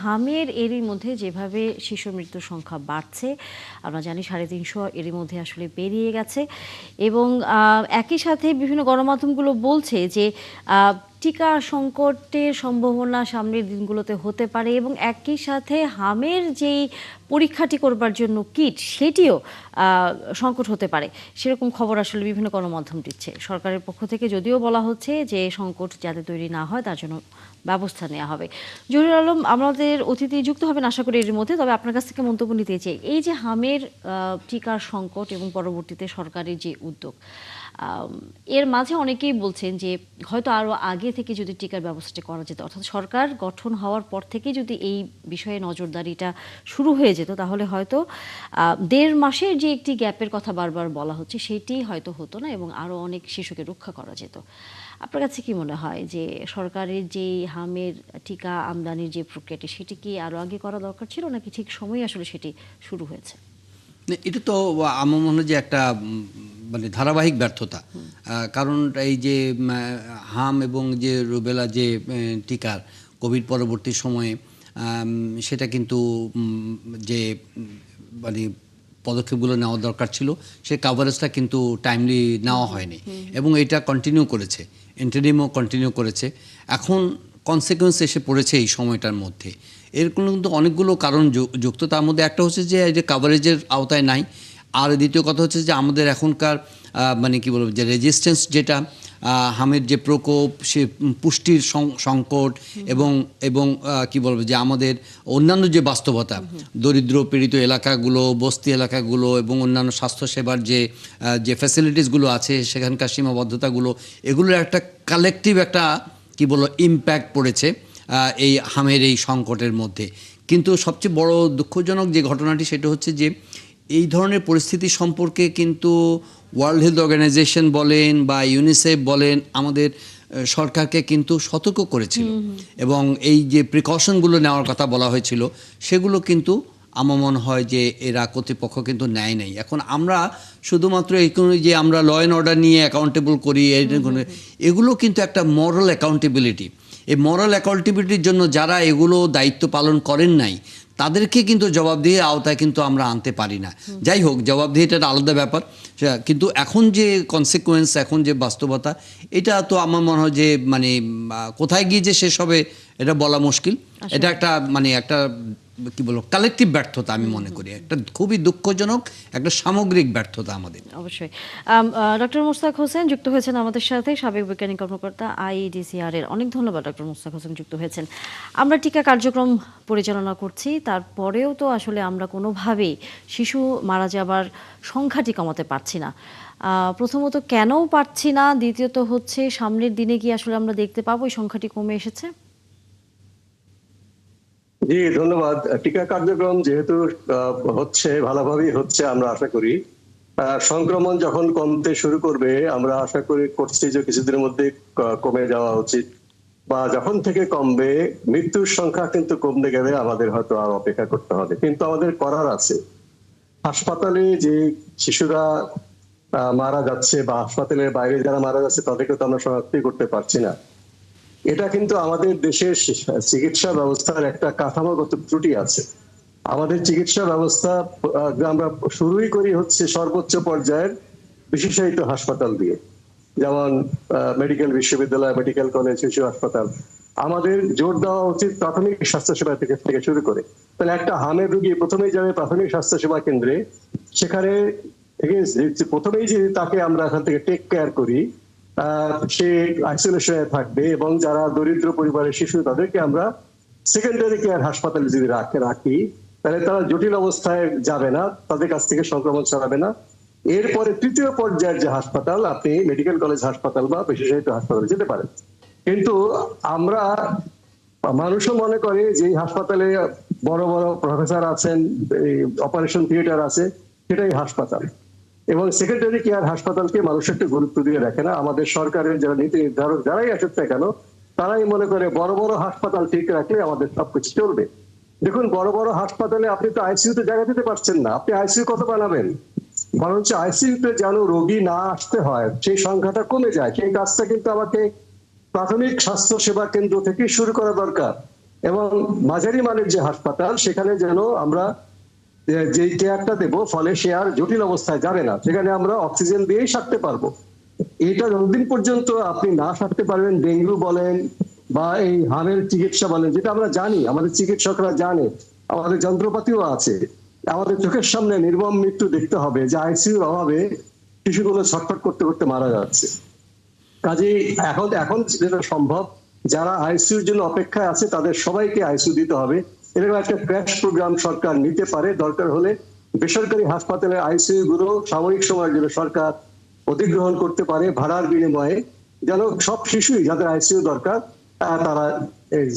হামের এরই মধ্যে যেভাবে শিশু মৃত্যুর সংখ্যা বাড়ছে, আমরা জানি 350 এরই মধ্যে আসলে পেরিয়ে গেছে এবং একই সাথে বিভিন্ন গণমাধ্যমগুলো বলছে যে টিকা সংকটের সম্ভাবনা সামনের দিনগুলোতে হতে পারে এবং একই সাথে হামের যেই পরীক্ষাটি করবার জন্য কিট সেটিও সংকট হতে পারে, সেরকম খবর আসলে বিভিন্ন গণমাধ্যম দিচ্ছে। সরকারের পক্ষ থেকে যদিও বলা হচ্ছে যে সংকট যাতে তৈরি না হয় তার জন্য ব্যবস্থা নেওয়া হবে। জহিরুল আলম আমাদের অতিথি যুক্ত হবেন আশা করি এর মধ্যে, তবে আপনার কাছ থেকে মন্তব্য নিতে চাই এই যে হামের টিকার সংকট এবং পরবর্তীতে সরকারের যে উদ্যোগ, এর মাঝে অনেকেই বলছেন যে হয়তো আরও আগে থেকে যদি টিকার ব্যবস্থাটি করা যেত, অর্থাৎ সরকার গঠন হওয়ার পর থেকে যদি এই বিষয়ে নজরদারিটা শুরু হয়ে যেত তাহলে হয়তো 1.5 মাসের যে একটি গ্যাপের কথা বারবার বলা হচ্ছে সেটি হয়তো হতো না এবং আরও অনেক শিশুকে রক্ষা করা যেত। আপনার কাছে কি মনে হয় যে সরকারের যে হামের টিকা আমদানির যে প্রক্রিয়াটি সেটি কি আরও আগে করা দরকার ছিল নাকি ঠিক সময়ে আসলে সেটি শুরু হয়েছে? এটা তো আমার মনে হয় যে একটা মানে ধারাবাহিক ব্যর্থতা। কারণ এই যে হাম এবং যে রুবেলা যে টিকার কোভিড পরবর্তী সময়ে সেটা কিন্তু যে মানে পদক্ষেপগুলো নেওয়া দরকার ছিল সে কাভারেজটা কিন্তু টাইমলি নেওয়া হয়নি এবং এটা কন্টিনিউ করেছে, ইন্টারিমও কন্টিনিউ করেছে। এখন কনসিকুয়েন্স এসে পড়েছে এই সময়টার মধ্যে। এর কিন্তু অনেকগুলো কারণ যুক্ত, তার মধ্যে একটা হচ্ছে যে এই যে কাভারেজের আওতায় নাই, আর দ্বিতীয় কথা হচ্ছে যে আমাদের এখনকার মানে কি বলবো যে রেজিস্ট্যান্স যেটা হামের যে প্রকোপ, সে পুষ্টির সংকট এবং এবং কি বলবো যে আমাদের অন্যান্য যে বাস্তবতা, দরিদ্র পীড়িত এলাকাগুলো, বস্তি এলাকাগুলো এবং অন্যান্য স্বাস্থ্যসেবার যে যে ফ্যাসিলিটিসগুলো আছে সেখানকার সীমাবদ্ধতাগুলো, এগুলোর একটা কালেকটিভ একটা কি বলবো ইম্প্যাক্ট পড়েছে এই হামের এই সংকটের মধ্যে। কিন্তু সবচেয়ে বড় দুঃখজনক যে ঘটনাটি সেটা হচ্ছে যে এই ধরনের পরিস্থিতি সম্পর্কে কিন্তু ওয়ার্ল্ড হেলথ অর্গানাইজেশন বলেন বা ইউনিসেফ বলেন আমাদের সরকারকে কিন্তু সতর্ক করেছিল এবং এই যে প্রিকশনগুলো নেওয়ার কথা বলা হয়েছিল সেগুলো কিন্তু আমার মনে হয় যে এরা কর্তৃপক্ষ কিন্তু নেয় নাই। এখন আমরা শুধুমাত্র এই যে আমরা ল অ্যান্ড অর্ডার নিয়ে অ্যাকাউন্টেবল করি, এগুলো কিন্তু একটা মরাল অ্যাকাউন্টেবিলিটি। এই মরাল অ্যাকাউন্টেবিলিটির জন্য যারা এগুলো দায়িত্ব পালন করেন নাই তাদেরকে কিন্তু জবাবদিহির আওতায় কিন্তু আমরা আনতে পারি না। যাই হোক, জবাবদিহিটা একটা আলাদা ব্যাপার, কিন্তু এখন যে কনসিকুয়েন্স, এখন যে বাস্তবতা, এটা তো আমার মনে হয় যে মানে কোথায় গিয়ে যে শেষ হবে এটা বলা মুশকিল। এটা একটা মানে একটা কি বলবো কালেকটিভ ব্যর্থতা আমি মনে করি, একটা খুবই দুঃখজনক একটা সামগ্রিক ব্যর্থতা আমাদের। অবশ্যই। ডক্টর মুস্তাক হোসেন যুক্ত হয়েছেন আমাদের সাথে, সাবেক বৈজ্ঞানিক কর্মকর্তা আইইডিসিআর এর। অনেক ধন্যবাদ ডক্টর মুস্তাক হোসেন যুক্ত হয়েছেন। আমরা টিকা কার্যক্রম পরিচালনা করছি, তারপরেও তো আসলে আমরা কোনোভাবেই শিশু মারা যাবার সংখ্যাটি কমাতে পারছি না। প্রথমত কেনও পারছি না, দ্বিতীয়ত হচ্ছে সামনের দিনে কি আসলে আমরা দেখতে পাবো এই সংখ্যাটি কমে এসেছে? জি ধন্যবাদ। টিকা কার্যক্রম যেহেতু হচ্ছে, ভালোভাবেই হচ্ছে, আমরা আশা করি সংক্রমণ যখন কমতে শুরু করবে আমরা আশা করছি যে কিছুদিনের মধ্যে কমে যাওয়া উচিত, বা যখন থেকে কমবে মৃত্যুর সংখ্যা কিন্তু কমতে গেলে আমাদের হয়তো আর অপেক্ষা করতে হবে। কিন্তু আমাদের করার আছে। হাসপাতালে যে শিশুরা মারা যাচ্ছে বা হাসপাতালের বাইরে যারা মারা যাচ্ছে তাদেরকে তো আমরা শনাক্তই করতে পারছি না। এটা কিন্তু আমাদের দেশের চিকিৎসা ব্যবস্থার একটা কাঠামোগত ত্রুটি আছে। আমাদের চিকিৎসা ব্যবস্থা আমরা শুরুই করি হচ্ছে সর্বোচ্চ পর্যায়ের বিশেষায়িত হাসপাতাল দিয়ে, যেমন মেডিকেল বিশ্ববিদ্যালয়, মেডিকেল কলেজ, শিশু হাসপাতাল। আমাদের জোর দেওয়া উচিত প্রাথমিক স্বাস্থ্যসেবা থেকে শুরু করে। তাহলে একটা হামের রোগী প্রথমেই যাবে প্রাথমিক স্বাস্থ্যসেবা কেন্দ্রে, সেখানে থেকে প্রথমেই যে তাকে আমরা এখান থেকে টেক কেয়ার করি, সে আইসোলেশনে থাকবে এবং যারা দরিদ্র পরিবারের শিশু তাদেরকে আমরা সেকেন্ডারি কেয়ার হাসপাতালে যদি রাখি তাহলে তারা জটিল অবস্থায় যাবে না, তাদের কাছ থেকে সংক্রমণ ছড়াবে না। এরপরে তৃতীয় পর্যায়ের যে হাসপাতাল, আপনি মেডিকেল কলেজ হাসপাতাল বা বিশেষায়িত হাসপাতালে যেতে পারেন। কিন্তু আমরা মানুষও মনে করে যে হাসপাতালে বড় বড় প্রফেসর আছেন, অপারেশন থিয়েটার আছে, সেটাই হাসপাতাল। এবং সেকেন্ডারি কেয়ার হাসপাতালকে মানুষ একটু গুরুত্ব দিয়ে রাখে না। আমাদের সরকারের যারা নীতি নির্ধারক যারাই আসুক না কেন তারাই মনে করে বড় বড় হাসপাতাল ঠিক রাখলে আমাদের সবকিছু চলবে। দেখুন, বড় বড় হাসপাতালে আপনি তো আইসিইউতে জায়গা দিতে পারছেন না, আপনি আইসিইউ কত বানাবেন? বরঞ্চ আইসিইউতে যেন রোগী না আসতে হয়, সেই সংখ্যাটা কমে যায়, সেই কাজটা কিন্তু আমাকে প্রাথমিক স্বাস্থ্য সেবা কেন্দ্র থেকে শুরু করা দরকার। এবং মাঝারি মানের যে হাসপাতাল সেখানে যেন আমরা যে কেয়ারটা দেবো, ফলে সে আর জটিল অবস্থায় যাবে না, সেখানে আমরা অক্সিজেন দিয়েই সারতে পারবো। এটা যতদিন পর্যন্ত আপনি না সারতে পারবেন, ডেঙ্গু বলেন বা এই হাড়ের চিকিৎসা বলেন, যেটা আমরা জানি, আমাদের চিকিৎসকরা জানে, আমাদের যন্ত্রপাতিও আছে, আমাদের চোখের সামনে নির্মম মৃত্যু দেখতে হবে যে আইসিইউর অভাবে শিশুগুলো ছটফট করতে করতে মারা যাচ্ছে। কাজেই এখন এখন যেটা সম্ভব, যারা আইসিইউর জন্য অপেক্ষায় আছে তাদের সবাইকে আইসিইউ দিতে হবে। এরকম একটা ক্র্যাশ প্রোগ্রাম সরকার নিতে পারে, দরকার হলে বেসরকারি হাসপাতালের আইসিইউ গুলো সাময়িক সময়ের জন্য সরকার অধিগ্রহণ করতে পারে ভাড়ার বিনিময়ে, যেন সব শিশুই যাদের আইসিইউ দরকার তারা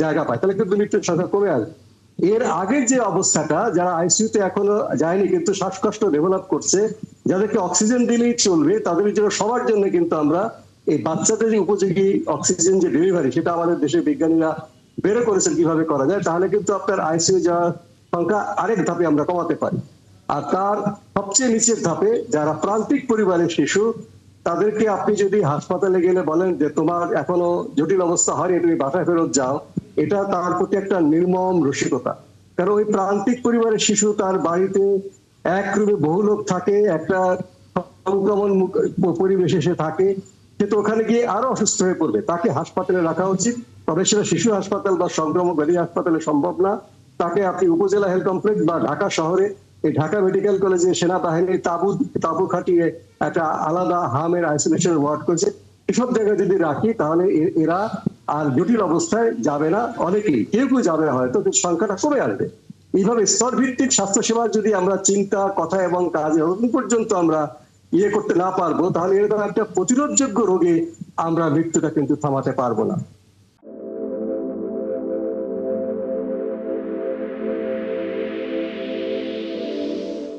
জায়গা পায়, তাহলে কিন্তু মৃত্যুর সংখ্যা কমে আসবে। এর আগের যে অবস্থাটা, যারা আইসিইউতে এখনো যায়নি কিন্তু শ্বাসকষ্ট ডেভেলপ করছে, যাদেরকে অক্সিজেন দিলেই চলবে, তাদের জন্য সবার জন্য কিন্তু আমরা এই বাচ্চাদের যে উপযোগী অক্সিজেন যে ডেলিভারি, সেটা আমাদের দেশের বিজ্ঞানীরা বেরো করেছেন কিভাবে করা যায়, তাহলে কিন্তু আপনার আইসিইউ যাওয়ার সংখ্যা আরেক ধাপে আমরা কমাতে পারি। আর তার সবচেয়ে নিচের ধাপে যারা প্রান্তিক পরিবারের শিশু, তাদেরকে আপনি যদি হাসপাতালে গেলে বলেন যে তোমার এখনো জটিল অবস্থা হয়নি, তুমি বাসায় ফেরত যাও, এটা তার প্রতি একটা নির্মম রসিকতা। কারণ ওই প্রান্তিক পরিবারের শিশু তার বাড়িতে এক রুমে বহু লোক থাকে, একটা সংক্রমণ পরিবেশে সে থাকে, সে তো ওখানে গিয়ে আরো অসুস্থ হয়ে পড়বে। তাকে হাসপাতালে রাখা উচিত, তবে সেটা শিশু হাসপাতাল বা সংক্রমক ব্যাধি হাসপাতালে সম্ভব না। তাকে আপনি উপজেলা হেলথ কমপ্লেক্স বা ঢাকা শহরে এই ঢাকা মেডিকেল কলেজে সেনাবাহিনী তাবু খাটিয়ে একটা আলাদা হামের আইসোলেশন ওয়ার্ড করেছে, এসব জায়গায় যদি রাখি তাহলে এরা আর জটিল অবস্থায় যাবে না, অনেকেই, কেউ কেউ যাবে না, হয়তো সংখ্যাটা কমে আসবে। এইভাবে স্তর ভিত্তিক স্বাস্থ্যসেবা যদি আমরা চিন্তা, কথা এবং কাজে পর্যন্ত আমরা করতে না পারবো, তাহলে এরকম একটা প্রতিরোধযোগ্য রোগে আমরা মৃত্যুটা কিন্তু থামাতে পারবো না।